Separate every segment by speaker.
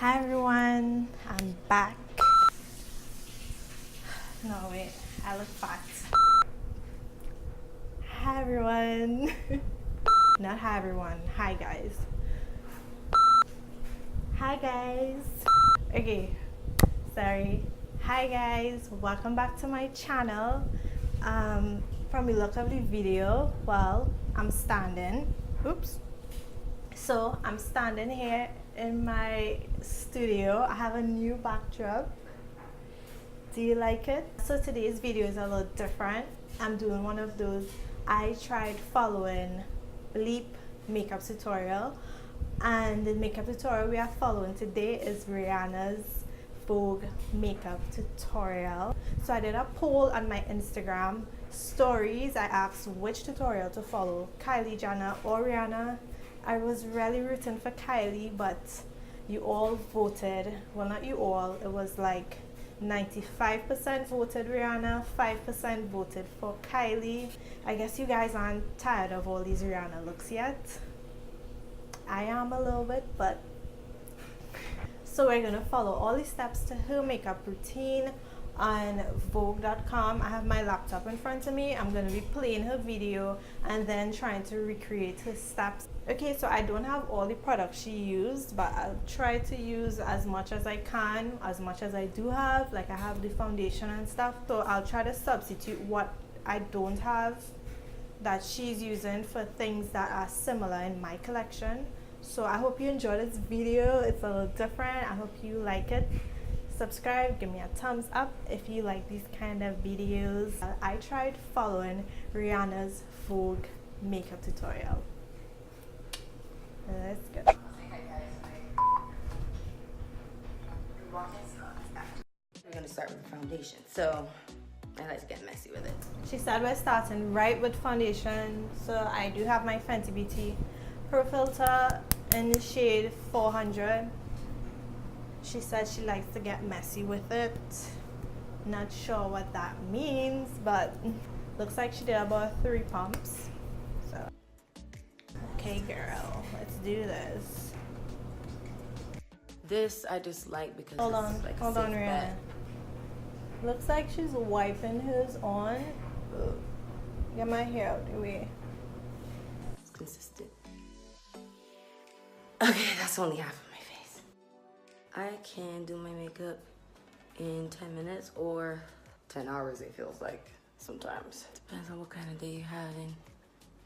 Speaker 1: Hi everyone, I'm back. No wait, I look fat. Hi everyone. Not hi everyone, hi guys. Hi guys. Okay, sorry. Hi guys, welcome back to my channel. From the look of the video, well, I'm standing. Oops. So I'm standing here in my studio. I have a new backdrop. Do you like it? So today's video is a little different. I'm doing one of those I tried following bleep makeup tutorial, and the makeup tutorial we are following today is Rihanna's Vogue makeup tutorial. So I did a poll on my Instagram stories. I asked which tutorial to follow, Kylie Jenner or Rihanna. I was really rooting for Kylie, but you all voted, well not you all, it was like 95% voted Rihanna, 5% voted for Kylie. I guess you guys aren't tired of all these Rihanna looks yet. I am a little bit, but so we're gonna follow all the steps to her makeup routine on Vogue.com. I have my laptop in front of me. I'm going to be playing her video and then trying to recreate her steps. Okay, so I don't have all the products she used, but I'll try to use as much as I can, as much as I do have. Like I have the foundation and stuff, so I'll try to substitute what I don't have that she's using for things that are similar in my collection. So I hope you enjoy this video. It's a little different. I hope you like it. Subscribe, give me a thumbs up if you like these kind of videos. I tried following Rihanna's Vogue makeup tutorial. Let's go.
Speaker 2: We're gonna start with the foundation, so I like to get messy with it.
Speaker 1: She said we're starting right with foundation, so I do have my Fenty Beauty Pro Filter in the shade 400. She said she likes to get messy with it. Not sure what that means, but looks like she did about 3 pumps. So, okay girl, let's do this.
Speaker 2: This I just like because
Speaker 1: hold on,
Speaker 2: it's like
Speaker 1: hold on, Rihanna. Looks like she's wiping hers on. Ugh. Get my hair out the way.
Speaker 2: It's consistent. Okay, that's only half of my face. I can do my makeup in 10 minutes or 10 hours, it feels like sometimes. Depends on what kind of day you're having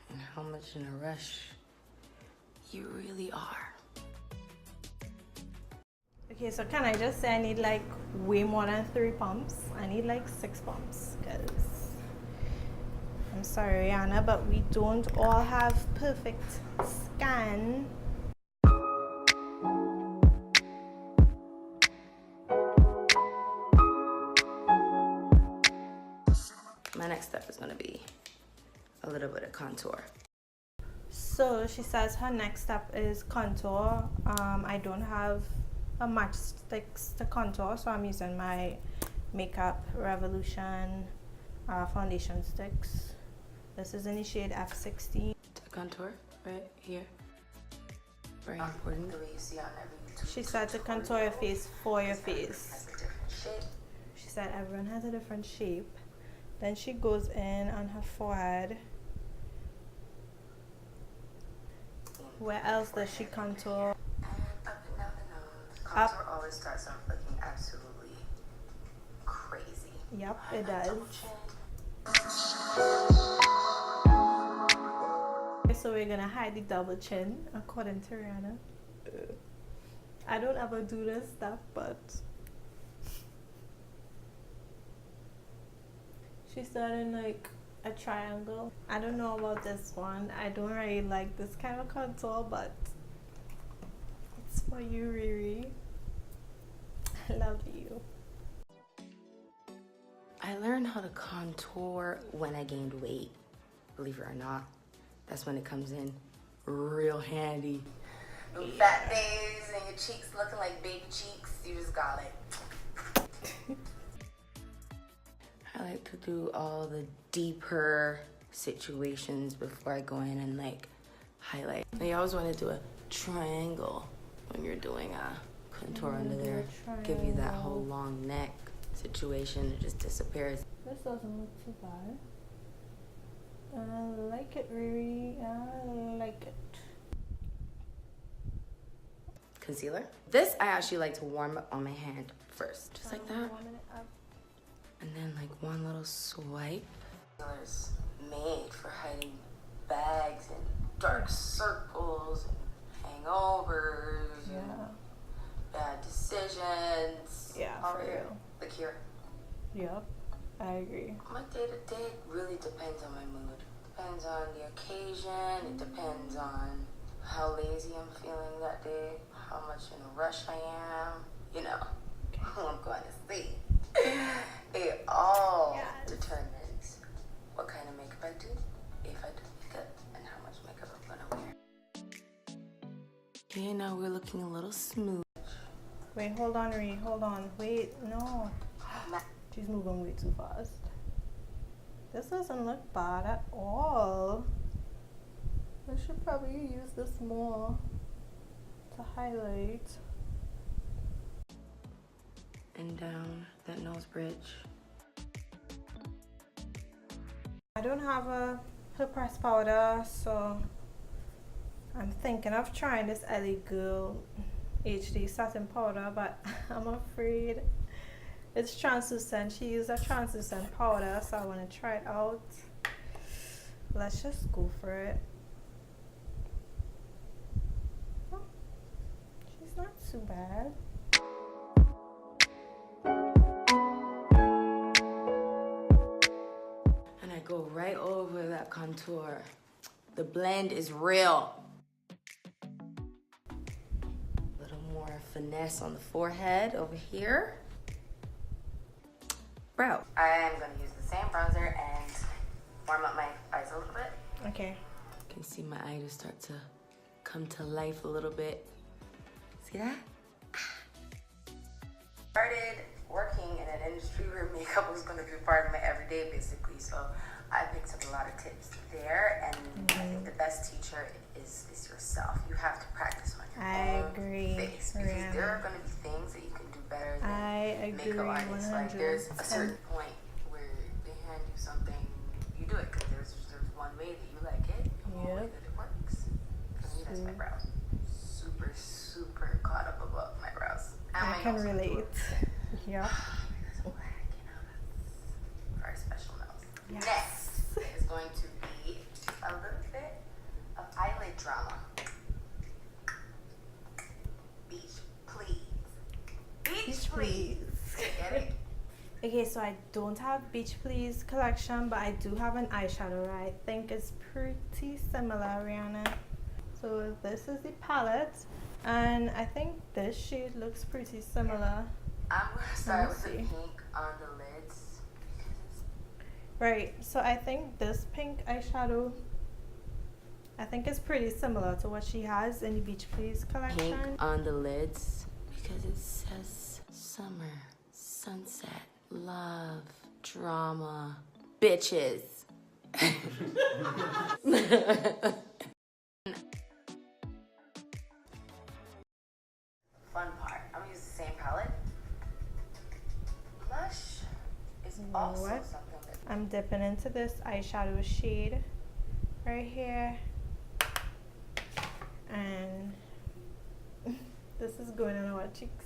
Speaker 2: and how much in a rush you really are.
Speaker 1: Okay, so can I just say I need like way more than 3 pumps? I need like 6 pumps because I'm sorry Rihanna, but we don't all have perfect skin.
Speaker 2: My next step is gonna be a little bit of contour.
Speaker 1: So she says her next step is contour. I don't have a matchsticks to contour, so I'm using my Makeup Revolution foundation sticks. This is in the shade F16.
Speaker 2: To contour right here. Very important.
Speaker 1: She said to contour your face for your face. She said everyone has a different shape. Then she goes in on her forehead. Where else does she contour?
Speaker 2: And up and down the nose. Contour always starts off looking absolutely crazy.
Speaker 1: Yep, it does. So we're gonna hide the double chin, according to Rihanna. I don't ever do this stuff, but she started like a triangle. I don't know about this one. I don't really like this kind of contour, but it's for you, Riri. I love you.
Speaker 2: I learned how to contour when I gained weight, believe it or not. That's when it comes in real handy. Them fat days and your cheeks looking like baby cheeks, you just got it. I like to do all the deeper situations before I go in and like highlight. You always want to do a triangle when you're doing a contour under there, give you that whole long neck situation. It just disappears.
Speaker 1: This doesn't look too bad. I like it, Riri. I like it.
Speaker 2: Concealer. This I actually like to warm up on my hand first, just like that. And then like one little swipe. Concealer's made for hiding bags and dark circles and hangovers.
Speaker 1: Yeah.
Speaker 2: And bad decisions.
Speaker 1: Yeah,
Speaker 2: All
Speaker 1: for
Speaker 2: here.
Speaker 1: real.
Speaker 2: Look here.
Speaker 1: Yep, I agree.
Speaker 2: My day-to-day really depends on my mood. Depends on the occasion. It depends on how lazy I'm feeling that day, how much in a rush I am, you know, who I'm going to see. It all determines what kind of makeup I do, if I do makeup, and how much makeup I'm gonna wear. Okay, now we're looking a little smooth.
Speaker 1: Wait, hold on, Riri, hold on. Wait, no. She's moving way too fast. This doesn't look bad at all. I should probably use this more to highlight.
Speaker 2: And down that nose bridge.
Speaker 1: I don't have a pressed powder, so I'm thinking of trying this LA Girl HD satin powder, but I'm afraid it's translucent. She used a translucent powder, so I want to try it out. Let's just go for it. Oh, she's not too bad.
Speaker 2: And I go right over that contour. The blend is real. A little more finesse on the forehead over here. Brow. I am going to use the same bronzer and warm up my eyes a little bit.
Speaker 1: Okay.
Speaker 2: You can see my eye just start to come to life a little bit. See that? Started working in an industry where makeup was going to be part of my everyday, basically. So I picked up a lot of tips there, and I think the best teacher is yourself. You have to practice on your own face, because there are going to be things that you can do better than makeup artists. Like there's a certain point where they hand you something, you do it because there's one way that you like it, and one way that it works. For me, that's my brows. Super, super caught up above my brows. And
Speaker 1: I can relate. Yeah.
Speaker 2: That's black, you know, for our special nose.
Speaker 1: Yes.
Speaker 2: Next is going to be a little bit of eyelid drama. Beach, please. Beach, please. Get it?
Speaker 1: Okay, so I don't have Beach Please collection, but I do have an eyeshadow that I think is pretty similar, Rihanna. So this is the palette, and I think this shade looks pretty similar.
Speaker 2: I'm going to start with the pink on the lids.
Speaker 1: Right, so I think this pink eyeshadow, I think it's pretty similar to what she has in the Beach Please collection.
Speaker 2: Pink on the lids because it says summer, sunset, love, drama, bitches. Fun part, I'm gonna use the same palette. Blush is also something that
Speaker 1: I'm dipping into this eyeshadow shade right here, and this is going in our cheeks.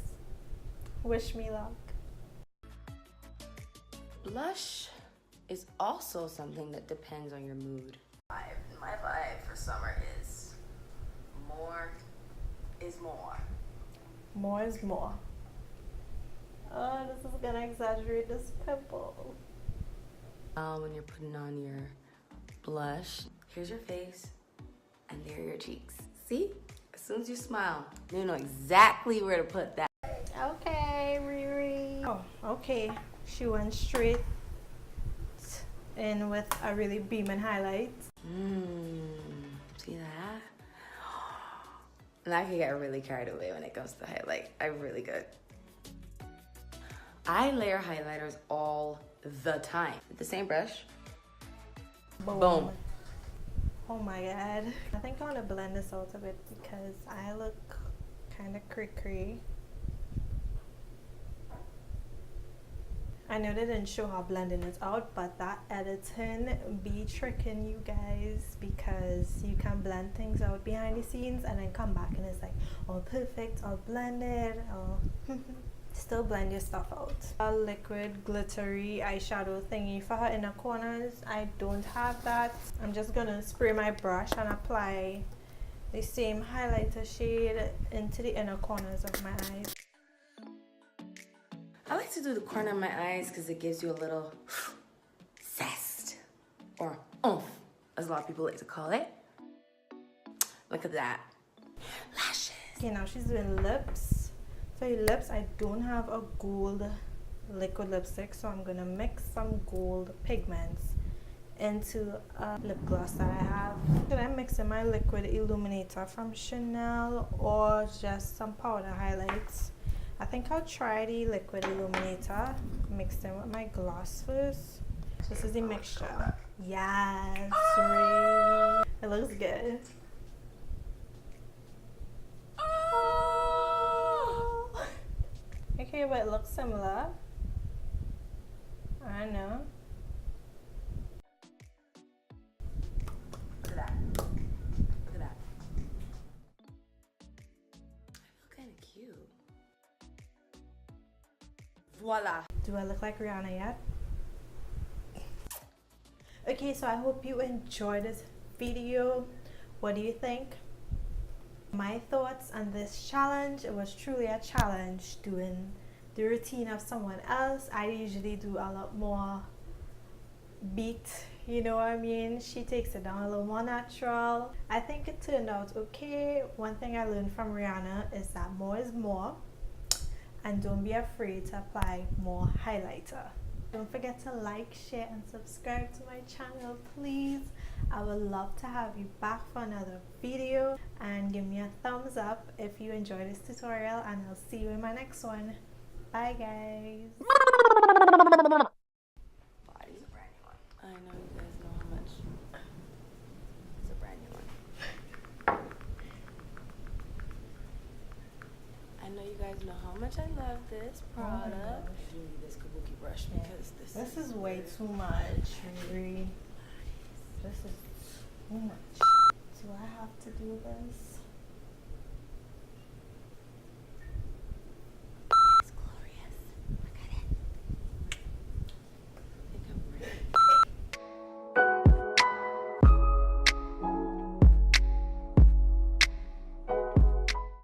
Speaker 1: Wish me luck.
Speaker 2: Blush is also something that depends on your mood. My vibe for summer is more is more.
Speaker 1: More is more. Oh, this is gonna exaggerate this pimple.
Speaker 2: When you're putting on your blush, here's your face, and there are your cheeks. See? As soon as you smile, you know exactly where to put that.
Speaker 1: Okay, Riri. Oh, okay. She went straight in with a really beaming highlight.
Speaker 2: See that? And I can get really carried away when it comes to highlight. I'm really good. I layer highlighters all the time. With the same brush. Boom.
Speaker 1: Oh my god. I think I want to blend this out a bit because I look kind of cray-cray. I know they didn't show how blending it out, but that editing be tricking you guys, because you can blend things out behind the scenes and then come back and it's like all perfect, all blended, all still blend your stuff out. A liquid glittery eyeshadow thingy for her inner corners. I don't have that. I'm just gonna spray my brush and apply the same highlighter shade into the inner corners of my eyes.
Speaker 2: I like to do the corner of my eyes because it gives you a little zest, or oomph, as a lot of people like to call it. Look at that. Lashes.
Speaker 1: Okay, now she's doing lips. For your lips, I don't have a gold liquid lipstick, so I'm gonna mix some gold pigments into a lip gloss that I have. Should I mix in my liquid illuminator from Chanel or just some powder highlights? I think I'll try the liquid illuminator, mix them with my gloss first. This is the mixture. Yes, Ray. It looks good. Okay, but it looks similar. I know.
Speaker 2: Look at that. Look at that. I feel kind of cute. Voila.
Speaker 1: Do I look like Rihanna yet? Okay, so I hope you enjoyed this video. What do you think? My thoughts on this challenge. It was truly a challenge doing the routine of someone else. I usually do a lot more beat, you know what I mean? She takes it down a little more natural. I think it turned out okay. One thing I learned from Rihanna is that more is more, and don't be afraid to apply more highlighter. Don't forget to like, share, and subscribe to my channel, please. I would love to have you back for another video, and give me a thumbs up if you enjoyed this tutorial, and I'll see you in my next one. Bye guys.
Speaker 2: Body's a brand new one. I know you guys know how much. It's a brand new one. I know you guys know how much I love this product. I need this kabuki brush because
Speaker 1: This is way too much, Riri. This is too much. Do I have to do this?